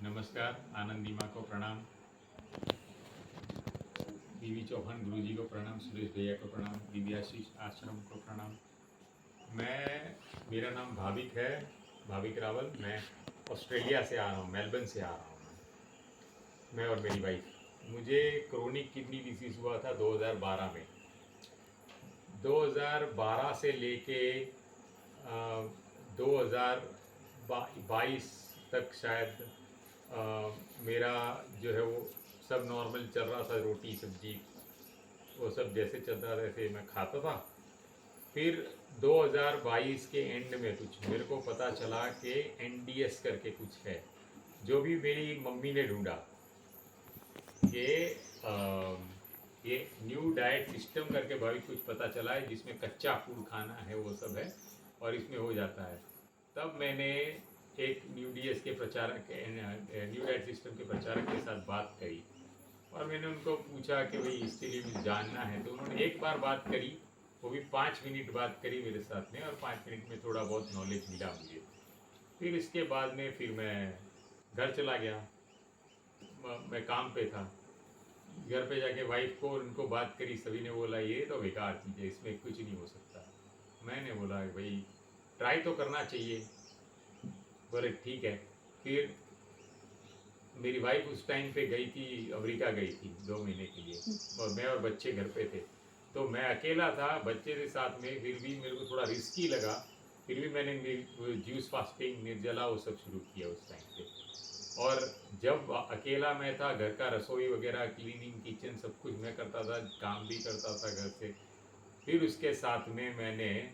नमस्कार, आनंदी माँ को प्रणाम, बीवी चौहान गुरुजी को प्रणाम, सुरेश भैया को प्रणाम, दिव्याशीष आश्रम को प्रणाम। मेरा नाम भाविक है, भाविक रावल। मैं ऑस्ट्रेलिया से आ रहा हूँ, मेलबर्न से आ रहा हूँ मैं और मेरी वाइफ। मुझे क्रोनिक किडनी डिसीज़ हुआ था 2012 में। 2012 से लेके 2022 तक शायद मेरा जो है वो सब नॉर्मल चल रहा था, रोटी सब्जी वो सब जैसे चल रहा था वैसे मैं खाता था। फिर 2022 के एंड में कुछ मेरे को पता चला कि एनडीएस करके कुछ है, जो भी मेरी मम्मी ने ढूंढा कि ये न्यू डाइट सिस्टम करके भाई कुछ पता चला है जिसमें कच्चा फूड खाना है, वो सब है और इसमें हो जाता है। तब मैंने एक न्यू डीएस के प्रचारक, न्यू डाइट सिस्टम के प्रचारक के साथ बात करी और मैंने उनको पूछा कि भाई इसके लिए मुझे जानना है। तो उन्होंने एक बार बात करी, वो भी 5 मिनट बात करी मेरे साथ में, और 5 मिनट में थोड़ा बहुत नॉलेज मिला मुझे। फिर इसके बाद में फिर मैं घर चला गया, मैं काम पे था। घर पे जाके वाइफ को उनको बात करी, सभी ने बोला ये तो बेकार चीज़ है, इसमें कुछ नहीं हो सकता। मैंने बोला भाई ट्राई तो करना चाहिए। बोले ठीक है। फिर मेरी वाइफ उस टाइम पे गई थी, अमेरिका गई थी 2 महीने के लिए, और मैं और बच्चे घर पे थे। तो मैं अकेला था बच्चे के साथ में, फिर भी मेरे को थोड़ा रिस्की लगा। फिर भी मैंने जूस फास्टिंग, निर्जला वो सब शुरू किया उस टाइम पे। और जब अकेला मैं था, घर का रसोई वगैरह, क्लीनिंग, किचन सब कुछ मैं करता था, काम भी करता था घर से। फिर उसके साथ में मैंने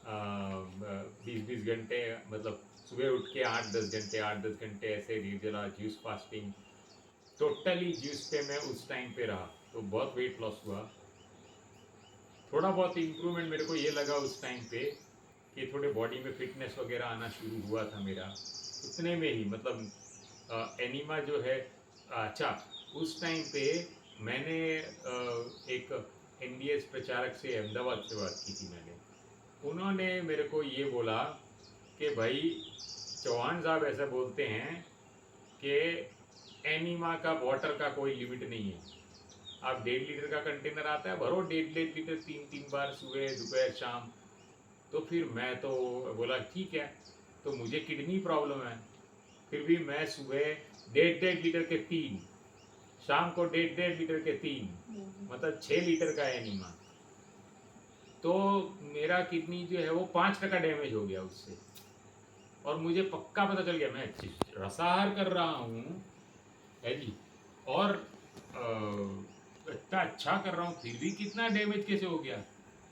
20-20 घंटे, मतलब सुबह उठ के 8-10 घंटे, 8-10 घंटे ऐसे निर्जला जूस फास्टिंग, टोटली जूस पे मैं उस टाइम पे रहा। तो बहुत वेट लॉस हुआ। थोड़ा बहुत इम्प्रूवमेंट मेरे को ये लगा उस टाइम पे कि थोड़े बॉडी में फिटनेस वगैरह आना शुरू हुआ था मेरा उतने में ही, मतलब एनीमा जो है। अच्छा, उस टाइम पे मैंने एक एनडीएस प्रचारक से अहमदाबाद से बात की थी मैंने। उन्होंने मेरे को ये बोला कि भाई चौहान साहब ऐसा बोलते हैं कि एनीमा का वाटर का कोई लिमिट नहीं है। आप 1.5 लीटर का कंटेनर आता है, भरो 1.5 लीटर 3-3 बार, सुबह दोपहर शाम। तो फिर मैं तो बोला ठीक है। तो मुझे किडनी प्रॉब्लम है, फिर भी मैं सुबह 1.5 लीटर के 3, शाम को 1.5 लीटर के 3, मतलब 6 लीटर का एनीमा। तो मेरा किडनी जो है वो 5% डैमेज हो गया उससे। और मुझे पक्का पता चल गया, मैं रसाहार कर रहा हूँ है जी, और इतना अच्छा कर रहा हूँ, फिर भी कितना डैमेज कैसे हो गया।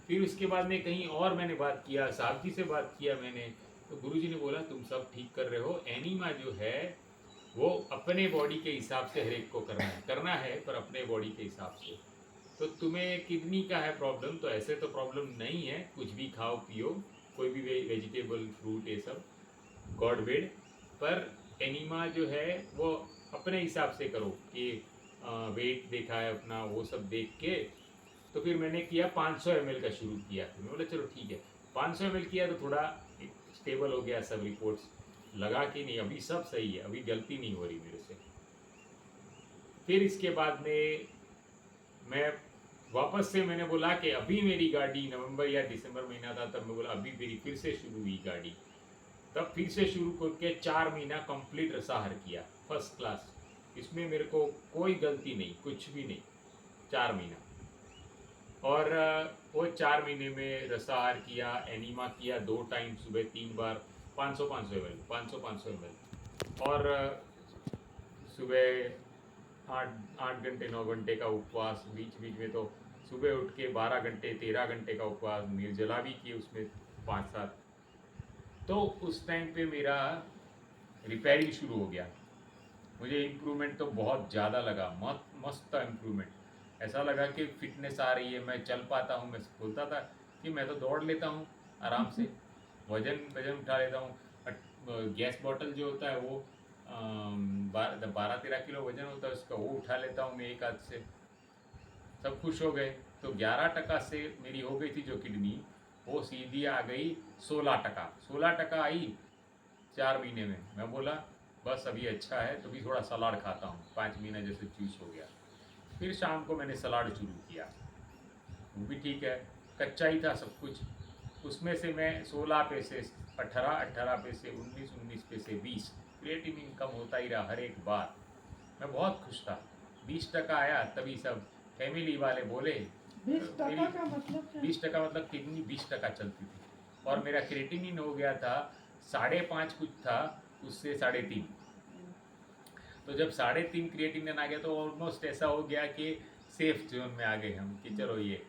फिर उसके बाद में कहीं और मैंने बात किया, साहब जी से बात किया मैंने। तो गुरुजी ने बोला तुम सब ठीक कर रहे हो, एनीमा जो है वो अपने बॉडी के हिसाब से हर एक को करना है, पर अपने बॉडी के हिसाब से। तो तुम्हें किडनी का है प्रॉब्लम, तो ऐसे तो प्रॉब्लम नहीं है, कुछ भी खाओ पियो, कोई भी वेजिटेबल फ्रूट ये सब गॉड वेड, पर एनीमा जो है वो अपने हिसाब से करो कि वेट देखा है अपना, वो सब देख के। तो फिर मैंने किया 500 ml का शुरू किया। फिर मैं बोला चलो ठीक है, 500 ml किया तो थोड़ा स्टेबल हो गया, सब रिपोर्ट्स लगा कि नहीं अभी सब सही है, अभी गलती नहीं हो रही मेरे से। फिर इसके बाद में मैं वापस से मैंने बोला कि अभी मेरी गाड़ी, नवंबर या दिसंबर महीना था तब मैं बोला अभी मेरी फिर से शुरू हुई गाड़ी। तब फिर से शुरू करके 4 महीना कंप्लीट रसाहार किया, फर्स्ट क्लास। इसमें मेरे को कोई गलती नहीं, कुछ भी नहीं, 4 महीना। और वो 4 महीने में रसाहार किया, एनीमा किया 2 टाइम, सुबह 3 बार, 500-500 ml, 500-500 ml। और सुबह 8 8 घंटे 9 घंटे का उपवास, बीच बीच में तो सुबह उठ के 12 घंटे 13 घंटे का उपवास, निर्जला भी किए उसमें 5-7। तो उस टाइम पे मेरा रिपेयरिंग शुरू हो गया। मुझे इम्प्रूवमेंट तो बहुत ज़्यादा लगा, मस्त इम्प्रूवमेंट। ऐसा लगा कि फिटनेस आ रही है, मैं चल पाता हूँ। मैं बोलता था कि मैं तो दौड़ लेता हूँ आराम से, वजन वजन उठा लेता हूँ। गैस बॉटल जो होता है वो 12-13 किलो वजन होता है उसका, वो उठा लेता हूँ मैं एक हाथ से। सब खुश हो गए। तो 11% से मेरी हो गई थी जो किडनी, वो सीधी आ गई 16%। 16% आई 4 महीने में। मैं बोला बस अभी अच्छा है, तो भी थोड़ा सलाद खाता हूँ, 5 महीना जैसे जूस हो गया। फिर शाम को मैंने सलाद शुरू किया, वो भी ठीक है, कच्चा ही था सब कुछ। उसमें से मैं 16 पैसे, 18 18 पैसे, 19 19 पैसे, 20 क्रिएटिनिन कम होता ही रहा हर एक बार। मैं बहुत खुश था। 20 टका आया तभी सब फैमिली वाले बोले, 20 टका मेरी का मतलब क्या? 20 टका मतलब किडनी 20 टका चलती थी, और मेरा क्रिएटिनिन हो गया था 5.5 कुछ था, उससे 3.5। तो जब 3.5 क्रिएटिनिन आ गया तो ऑलमोस्ट ऐसा हो गया कि सेफ जोन में आ गए हम, कि चलो ये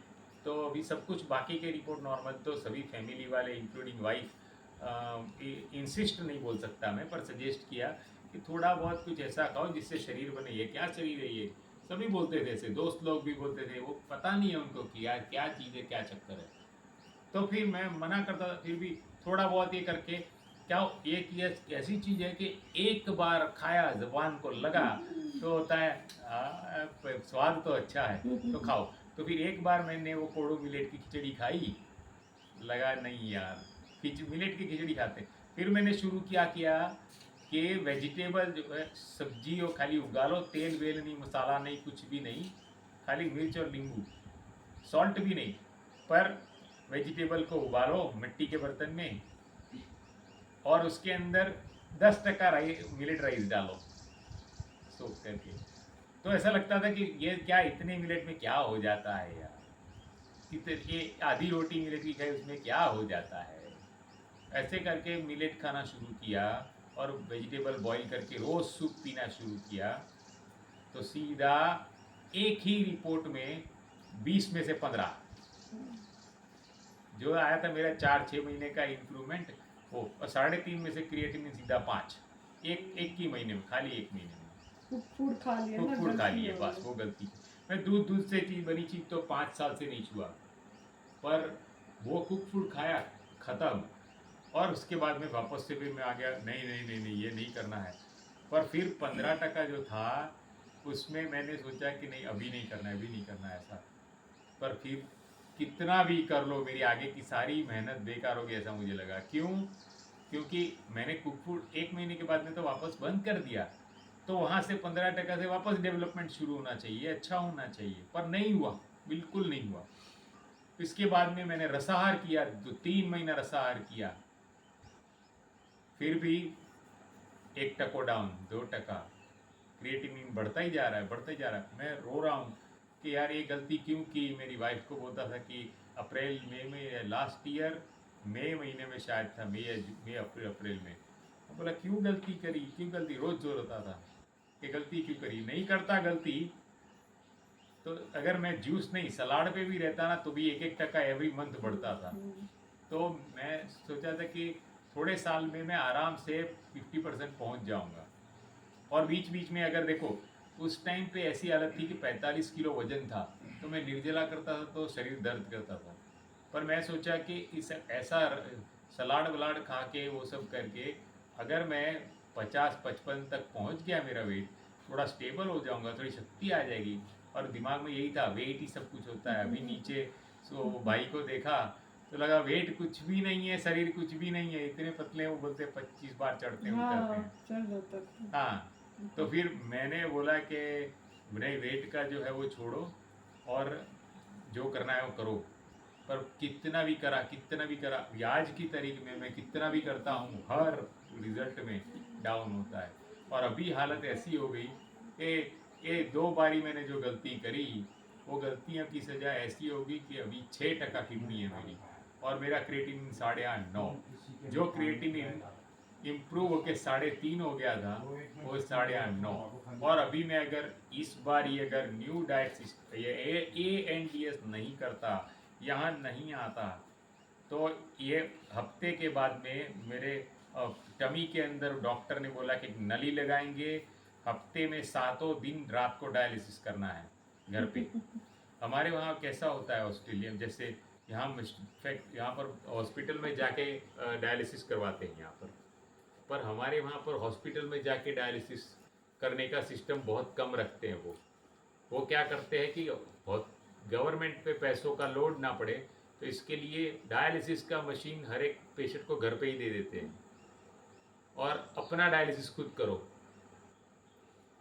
तो अभी सब कुछ बाकी के रिपोर्ट नॉर्मल। तो सभी फैमिली वाले इंक्लूडिंग वाइफ इंसिस्ट नहीं बोल सकता मैं, पर सजेस्ट किया कि थोड़ा बहुत कुछ ऐसा खाओ जिससे शरीर बने। ये क्या शरीर है ये, सभी बोलते थे ऐसे, दोस्त लोग भी बोलते थे, वो पता नहीं है उनको कि यार क्या चीज़ है, क्या चक्कर है। तो फिर मैं मना करता था, फिर भी थोड़ा बहुत ये करके क्या, एक ये ऐसी चीज़ है कि एक बार खाया, जबान को लगा तो होता है स्वाद तो अच्छा है तो खाओ। तो फिर एक बार मैंने वो कोडो मिलेट की खिचड़ी खाई, लगा नहीं यार, मिलेट की खिचड़ी खाते। फिर मैंने शुरू किया कि वेजिटेबल जो है, सब्जी हो खाली उगा लो, तेल वेल नहीं, मसाला नहीं, कुछ भी नहीं, खाली मिर्च और नींबू, सॉल्ट भी नहीं, पर वेजिटेबल को उबालो मिट्टी के बर्तन में, और उसके अंदर 10 टका मिलेट राइस डालो सोख करके। तो ऐसा लगता था कि ये क्या, इतने मिलेट में क्या हो जाता है यार, ये आधी रोटी मिलेट की खाई उसमें क्या हो जाता है। ऐसे करके मिलेट खाना शुरू किया, और वेजिटेबल बॉईल करके रोज़ सूप पीना शुरू किया। तो सीधा एक ही रिपोर्ट में 20 में से 15 जो आया था मेरा, 4 6 महीने का इम्प्रूवमेंट वो, और 3.5 में से क्रिएटिनिन सीधा 5, एक एक ही महीने में, खाली एक महीने में फूड खा लिया कुक ना, फूड खा गलती लिए, हो बस गई। वो गलती। मैं दूध दूध से चीज़ बनी चीज़ तो 5 साल से नहीं छुआ, पर वो कुक फूड खाया, ख़त्म। और उसके बाद में वापस से फिर मैं आ गया, नहीं नहीं नहीं नहीं, ये नहीं करना है। पर फिर 15 टका जो था, उसमें मैंने सोचा कि नहीं अभी नहीं करना है, अभी नहीं करना है ऐसा। पर फिर कितना भी कर लो, मेरी आगे की सारी मेहनत बेकार होगी ऐसा मुझे लगा। क्यों? क्योंकि मैंने कुक फूड 1 महीने के बाद में तो वापस बंद कर दिया, तो वहाँ से 15 टका से वापस डेवलपमेंट शुरू होना चाहिए, अच्छा होना चाहिए, पर नहीं हुआ, बिल्कुल नहीं हुआ। इसके बाद में मैंने रसाहार किया, 3 महीना रसाहार किया, फिर भी 1 टको डाउन, 2 टका, क्रिएटिनिन बढ़ता ही जा रहा है, बढ़ता ही जा रहा है। मैं रो रहा हूँ कि यार ये गलती क्यों की। मेरी वाइफ को बोलता था कि अप्रैल मई में, लास्ट ईयर मई महीने में शायद था, मई अप्रैल अप्रैल में। मैं बोला क्यों गलती करी, क्यों गलती, रोज़ जोर होता था कि गलती क्यों करी। नहीं करता गलती तो अगर मैं जूस नहीं सलाड पे भी रहता ना, तो भी 1 1 टका एवरी मंथ बढ़ता था। तो मैं सोचा था कि थोड़े साल में मैं आराम से 50% पहुंच जाऊंगा। और बीच बीच में अगर देखो, उस टाइम पे ऐसी हालत थी कि 45 किलो वजन था, तो मैं निर्जला करता था तो शरीर दर्द करता था। पर मैं सोचा कि इस ऐसा सलाड वलाड खा के वो सब करके, अगर मैं 50 55 तक पहुंच गया, मेरा वेट थोड़ा स्टेबल हो जाऊंगा, थोड़ी शक्ति आ जाएगी। और दिमाग में यही था, वेट ही सब कुछ होता है। अभी नीचे सो भाई को देखा तो लगा वेट कुछ भी नहीं है, शरीर कुछ भी नहीं है, इतने पतले, वो बोलते 25 बार चढ़ते हैं उतरते हाँ, हैं। चल जाता था। हाँ, तो फिर मैंने बोला कि नहीं, वेट का जो है वो छोड़ो, और जो करना है वो करो। पर कितना भी करा, कितना भी करा, आज की तारीख में मैं कितना भी करता हूँ, हर रिजल्ट में डाउन होता है। और अभी हालत ऐसी हो गई कि ये 2 बारी मैंने जो गलती करी, वो गलतियों की सजा ऐसी होगी कि अभी 6 टका किडनी है मेरी, और मेरा क्रिएटिनिन 8.5 9। जो क्रिएटिनिन इम्प्रूव होके 3.5 हो गया था, वो 8.5 9। और अभी मैं अगर इस बार ये अगर न्यू डाइट सिस्टम, ये ANDS नहीं करता, यहाँ नहीं आता, तो ये हफ्ते के बाद में मेरे टमी के अंदर डॉक्टर ने बोला कि नली लगाएंगे, हफ्ते में 7 दिन रात को डायलिसिस करना है घर पे। हमारे वहाँ कैसा होता है ऑस्ट्रेलिया में, जैसे यहाँ इनफैक्ट यहाँ पर हॉस्पिटल में जाके डायलिसिस करवाते हैं यहाँ पर हमारे वहाँ पर हॉस्पिटल में जाके डायलिसिस करने का सिस्टम बहुत कम रखते हैं। वो क्या करते हैं कि बहुत गवर्नमेंट पे पैसों का लोड ना पड़े, तो इसके लिए डायलिसिस का मशीन हर एक पेशेंट को घर पे ही दे देते हैं। और अपना डायलिसिस खुद करो।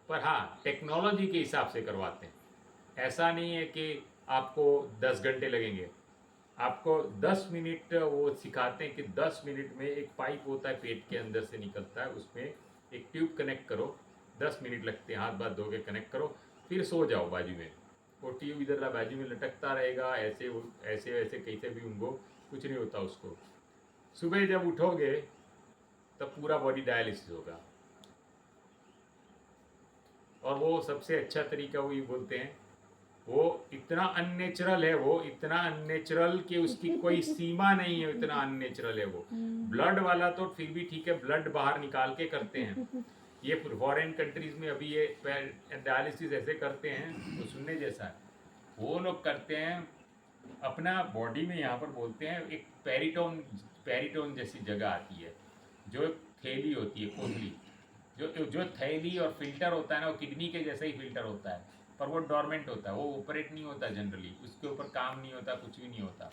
पर हाँ, टेक्नोलॉजी के हिसाब से करवाते हैं। ऐसा नहीं है कि आपको 10 घंटे लगेंगे। आपको 10 मिनट वो सिखाते हैं कि 10 मिनट में एक पाइप होता है पेट के अंदर से निकलता है, उसमें एक ट्यूब कनेक्ट करो, 10 मिनट लगते हैं, हाथ बाथ धो के कनेक्ट करो, फिर सो जाओ बाजू में। वो ट्यूब इधर बाजू में लटकता रहेगा, ऐसे ऐसे वैसे कैसे भी उनको कुछ नहीं होता उसको। सुबह जब उठोगे तब पूरा बॉडी डायलिसिस होगा। और वो सबसे अच्छा तरीका वही बोलते हैं, वो इतना अननेचुरल है, वो इतना अननेचुरल कि उसकी कोई सीमा नहीं है, इतना अननेचुरल है वो। ब्लड वाला तो फिर भी ठीक है, ब्लड बाहर निकाल के करते हैं। ये फॉरेन कंट्रीज में अभी ये डायलिसिस ऐसे करते हैं, तो सुनने जैसा है। वो लोग करते हैं अपना बॉडी में, यहाँ पर बोलते हैं एक पेरिटोन, पेरिटोन जैसी जगह आती है, जो थैली होती है, पोटली, जो थैली और फिल्टर होता है ना, वो किडनी के जैसा ही फिल्टर होता है, पर वो डॉर्मेंट होता है, वो ऑपरेट नहीं होता जनरली, उसके ऊपर काम नहीं होता, कुछ भी नहीं होता।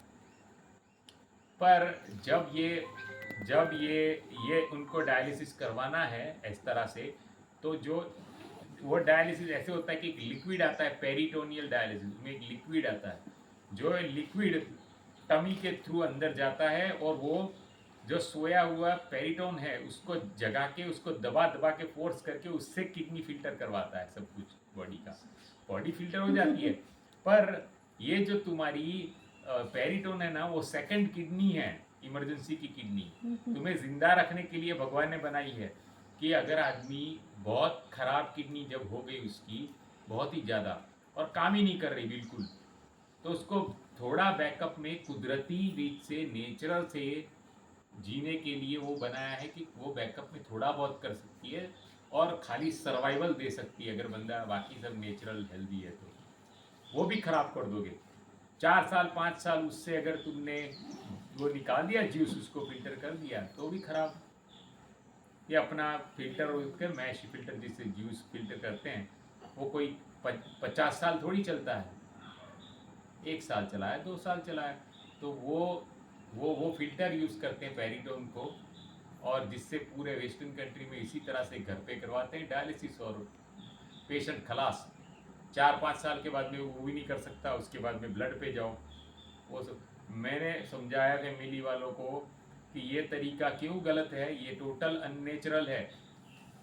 पर जब ये उनको डायलिसिस करवाना है इस तरह से, तो जो वो डायलिसिस ऐसे होता है कि एक लिक्विड आता है, पेरिटोनियल डायलिसिस में एक लिक्विड आता है, जो लिक्विड टमी के थ्रू अंदर जाता है, और वो जो सोया हुआ पेरिटोन है उसको जगा के, उसको दबा दबा के फोर्स करके उससे किडनी फिल्टर करवाता है सब कुछ बॉडी का। बॉडी फिल्टर हो जाती है। पर ये जो तुम्हारी पेरिटोन है ना, वो सेकंड किडनी है, इमरजेंसी की किडनी तुम्हें जिंदा रखने के लिए भगवान ने बनाई है। कि अगर आदमी बहुत खराब किडनी जब हो गई उसकी, बहुत ही ज़्यादा, और काम ही नहीं कर रही बिल्कुल, तो उसको थोड़ा बैकअप में कुदरती रीत से, नेचुरल से जीने के लिए वो बनाया है कि वो बैकअप में थोड़ा बहुत कर सकती है और खाली सर्वाइवल दे सकती है। अगर बंदा बाकी सब नेचुरल हेल्दी है तो वो भी खराब कर दोगे। 4 साल 5 साल उससे अगर तुमने वो निकाल दिया जूस, उसको फिल्टर कर दिया, तो भी खराब। ये अपना फिल्टर कर, मैश फिल्टर जिससे जूस फिल्टर करते हैं, वो कोई 50 साल थोड़ी चलता है, 1 साल चला है, 2 साल चला है। तो वो फिल्टर यूज़ करते हैं पेरिटोन को, और जिससे पूरे वेस्टर्न कंट्री में इसी तरह से घर पे करवाते हैं डायलिसिस, और पेशेंट खलास। 4-5 साल के बाद में वो भी नहीं कर सकता, उसके बाद में ब्लड पे जाओ। वो सब मैंने समझाया फैमिली वालों को कि ये तरीका क्यों गलत है, ये टोटल अननेचुरल है।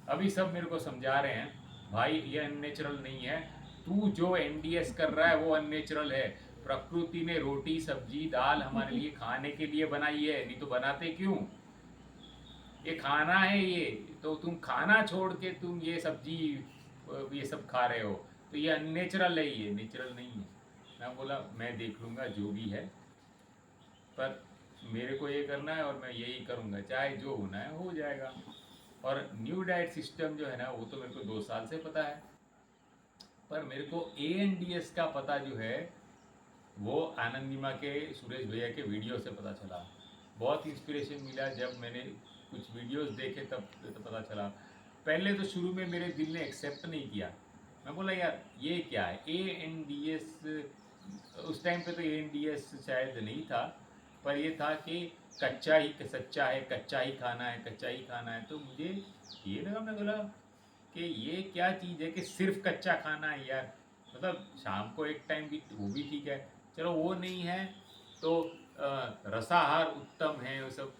अभी सब मेरे को समझा रहे हैं, भाई ये अननेचुरल नहीं है, तू जो एनडीएस कर रहा है वो अननेचुरल है। प्रकृति ने रोटी सब्जी दाल हमारे लिए खाने के लिए बनाई है, नहीं तो बनाते क्यों? ये खाना है ये, तो तुम खाना छोड़ के तुम ये सब्जी ये सब खा रहे हो, तो ये अननेचुरल है, ये नेचुरल नहीं है। मैं बोला मैं देख लूँगा जो भी है, पर मेरे को ये करना है और मैं यही करूँगा, चाहे जो होना है हो जाएगा। और न्यू डाइट सिस्टम जो है ना, वो तो मेरे को 2 साल से पता है, पर मेरे को ANDS का पता जो है वो आनंदीमा के सुरेश भैया के वीडियो से पता चला। बहुत इंस्पिरेशन मिला जब मैंने कुछ वीडियोस देखे, तब तो पता चला। पहले तो शुरू में मेरे दिल ने एक्सेप्ट नहीं किया, मैं बोला यार ये क्या है ANDS। उस टाइम पे तो ANDS शायद नहीं था, पर ये था कि कच्चा ही सच्चा है, कच्चा ही खाना है, कच्चा ही खाना है। तो मुझे ये लगा, मैं बोला कि ये क्या चीज़ है कि सिर्फ कच्चा खाना है यार। मतलब शाम को एक टाइम भी, वो भी ठीक है, चलो वो नहीं है तो रसाहार उत्तम है वो सब।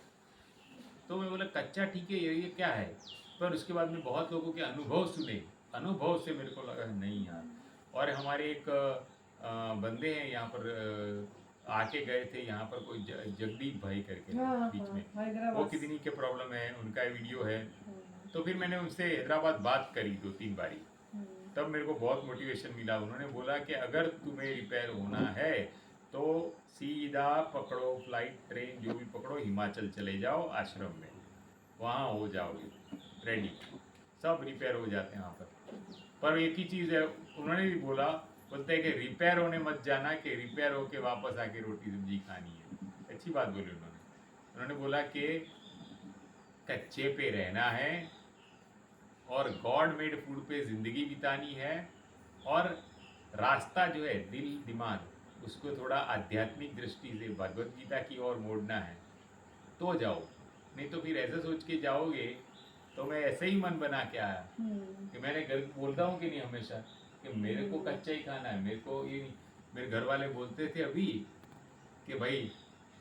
तो मैं बोला कच्चा ठीक है, ये क्या है। पर उसके बाद में बहुत लोगों के अनुभव सुने, अनुभव से मेरे को लगा नहीं यार। और हमारे एक बंदे हैं यहाँ पर, आके गए थे यहाँ पर, कोई जगदीप भाई करके बीच में, वो किडनी के प्रॉब्लम है, उनका वीडियो है। तो फिर मैंने उनसे हैदराबाद बात करी 2-3 बारी, तब मेरे को बहुत मोटिवेशन मिला। उन्होंने बोला कि अगर तुम्हें रिपेयर होना है तो सीधा पकड़ो फ्लाइट ट्रेन जो भी पकड़ो, हिमाचल चले जाओ आश्रम में, वहाँ हो जाओगे रेडी, सब रिपेयर हो जाते हैं वहाँ पर एक ही चीज़ है, उन्होंने भी बोला, बोलते हैं कि रिपेयर होने मत जाना, कि रिपेयर होके वापस आके रोटी सब्जी खानी है। अच्छी बात बोली उन्होंने बोला कि कच्चे पे रहना है और गॉड मेड फूड पे ज़िंदगी बितानी है, और रास्ता जो है दिल दिमाग उसको थोड़ा आध्यात्मिक दृष्टि से भगवत गीता की ओर मोड़ना है, तो जाओ। नहीं तो फिर ऐसा सोच के जाओगे तो मैं ऐसे ही मन बना के आया कि मैंने घर बोलता हूँ कि नहीं हमेशा कि मेरे को कच्चा ही खाना है, मेरे को ये नहीं। मेरे घर वाले बोलते थे अभी कि भाई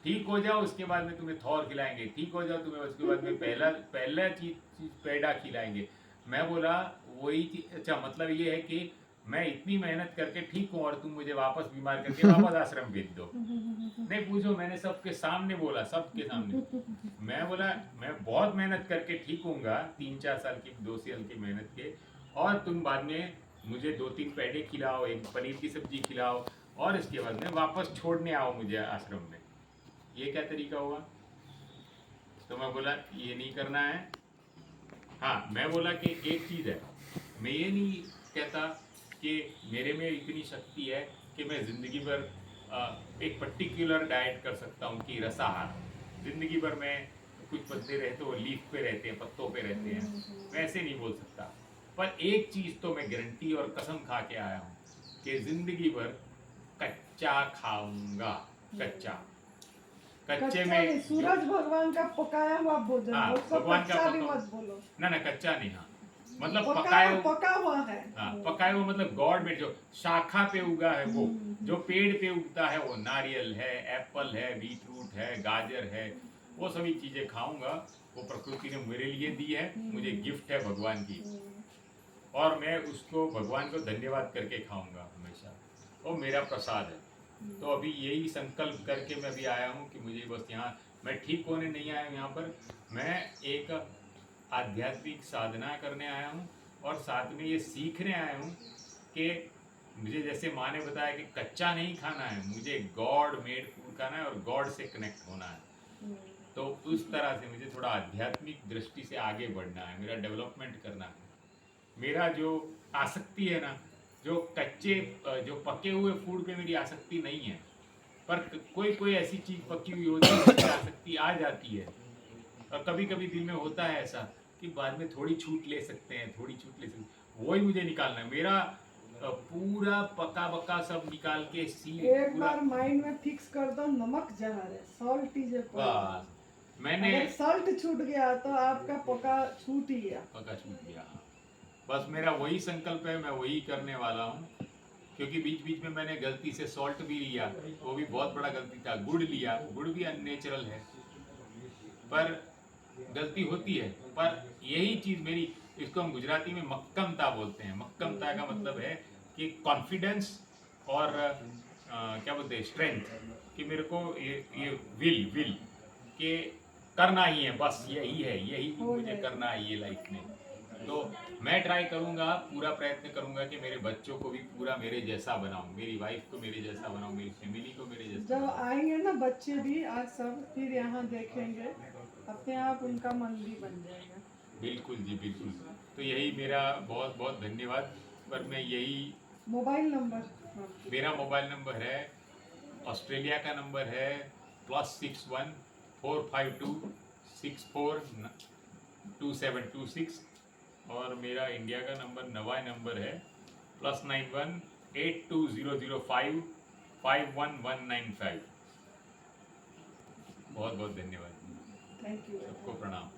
ठीक हो जाओ उसके बाद में तुम्हें थौर खिलाएंगे, ठीक हो जाओ तुम्हें उसके बाद में पहला चीज पेड़ा खिलाएंगे। मैं बोला वही चीज, अच्छा मतलब ये है कि मैं इतनी मेहनत करके ठीक हूँ और तुम मुझे वापस बीमार करके वापस आश्रम भेज दो। नहीं पूछो, मैंने सबके सामने बोला, सबके सामने मैं बोला मैं बहुत मेहनत करके ठीक हूँगा, 3-4 साल की 2 साल की मेहनत के, और तुम बाद में मुझे 2-3 पेड़े खिलाओ, एक पनीर की सब्जी खिलाओ और इसके बाद में वापस छोड़ने आओ मुझे आश्रम में। ये क्या तरीका हुआ? तो मैं बोला ये नहीं करना है। हाँ मैं बोला कि एक चीज़ है, मैं ये नहीं कहता कि मेरे में इतनी शक्ति है कि मैं ज़िंदगी भर एक पर्टिकुलर डाइट कर सकता हूँ कि रसाहार ज़िंदगी भर में। कुछ बंदे रहते वो लीफ पे रहते हैं, पत्तों पे रहते हैं, मैं ऐसे नहीं बोल सकता। पर एक चीज़ तो मैं गारंटी और कसम खा के आया हूँ कि ज़िंदगी भर कच्चा खाऊंगा। कच्चा कच्चे में सूरज भगवान का पकाया हुआ भोजन। हाँ, उसको भगवान का कच्चा भी पका, मत बोलो। ना कच्चा नहीं। हाँ मतलब पका हुआ है। हाँ पकाया हुआ मतलब गॉड में जो शाखा पे उगा है वो, जो पेड़ पे उगता है वो नारियल है, एप्पल है, बीटरूट है, गाजर है, वो सभी चीजें खाऊंगा। वो प्रकृति ने मेरे लिए दी है, मुझे गिफ्ट है भगवान की, और मैं उसको भगवान को धन्यवाद करके खाऊंगा हमेशा। वो मेरा प्रसाद है। तो अभी यही संकल्प करके मैं भी आया हूँ कि मुझे बस यहाँ, मैं ठीक होने नहीं आया हूँ यहाँ पर, मैं एक आध्यात्मिक साधना करने आया हूँ और साथ में ये सीखने आया हूँ कि मुझे जैसे माँ ने बताया कि कच्चा नहीं खाना है, मुझे गॉड मेड फूड खाना है और गॉड से कनेक्ट होना है। तो उस तरह से मुझे थोड़ा आध्यात्मिक दृष्टि से आगे बढ़ना है, मेरा डेवलपमेंट करना है। मेरा जो आसक्ति है ना, जो कच्चे जो पके हुए फूड पे मेरी आसक्ति नहीं है, पर कोई कोई ऐसी चीज़ पकी हुई होती है जिसकी आसक्ति आ जाती है। और कभी कभी दिल में होता है ऐसा कि बाद में थोड़ी छूट ले सकते हैं, थोड़ी छूट ले सकते हैं, वही मुझे निकालना है। मेरा पूरा पका बका सब निकाल के एक बार माइंड में फिक्स कर दो, नमक जहर है, सॉल्ट इज ए बस मैंने अगर सॉल्ट छूट गया तो आपका पका छूट ही गया, पका छूट गया। बस मेरा वही संकल्प है, मैं वही करने वाला हूँ। क्योंकि बीच बीच में मैंने गलती से सॉल्ट भी लिया, वो भी बहुत बड़ा गलती था। गुड़ लिया, गुड़ भी अननेचुरल है, पर गलती होती है। पर यही चीज़ मेरी, इसको हम गुजराती में मक्कमता बोलते हैं। मक्कमता का मतलब है कि कॉन्फिडेंस और क्या बोलते हैं, स्ट्रेंथ, कि मेरे को ये विल कि करना ही है, बस यही है, यही मुझे करना है ये लाइफ में। तो मैं ट्राई करूंगा, पूरा प्रयत्न करूंगा कि मेरे बच्चों को भी पूरा मेरे जैसा बनाऊं, मेरी वाइफ को मेरे जैसा बनाऊं, मेरी फैमिली को मेरे जैसा जब बनाऊं। आएंगे ना बच्चे भी आज सब, फिर यहाँ देखेंगे अपने आप उनका मन भी बन जाएगा। बिल्कुल जी बिल्कुल। तो यही मेरा बहुत बहुत धन्यवाद। पर मैं यही, मोबाइल नंबर, मेरा मोबाइल नंबर है, ऑस्ट्रेलिया का नंबर है +61 452 64 2726, और मेरा इंडिया का नंबर नवा नंबर है +91 82005 51195। बहुत बहुत धन्यवाद, थैंक यू, सबको प्रणाम।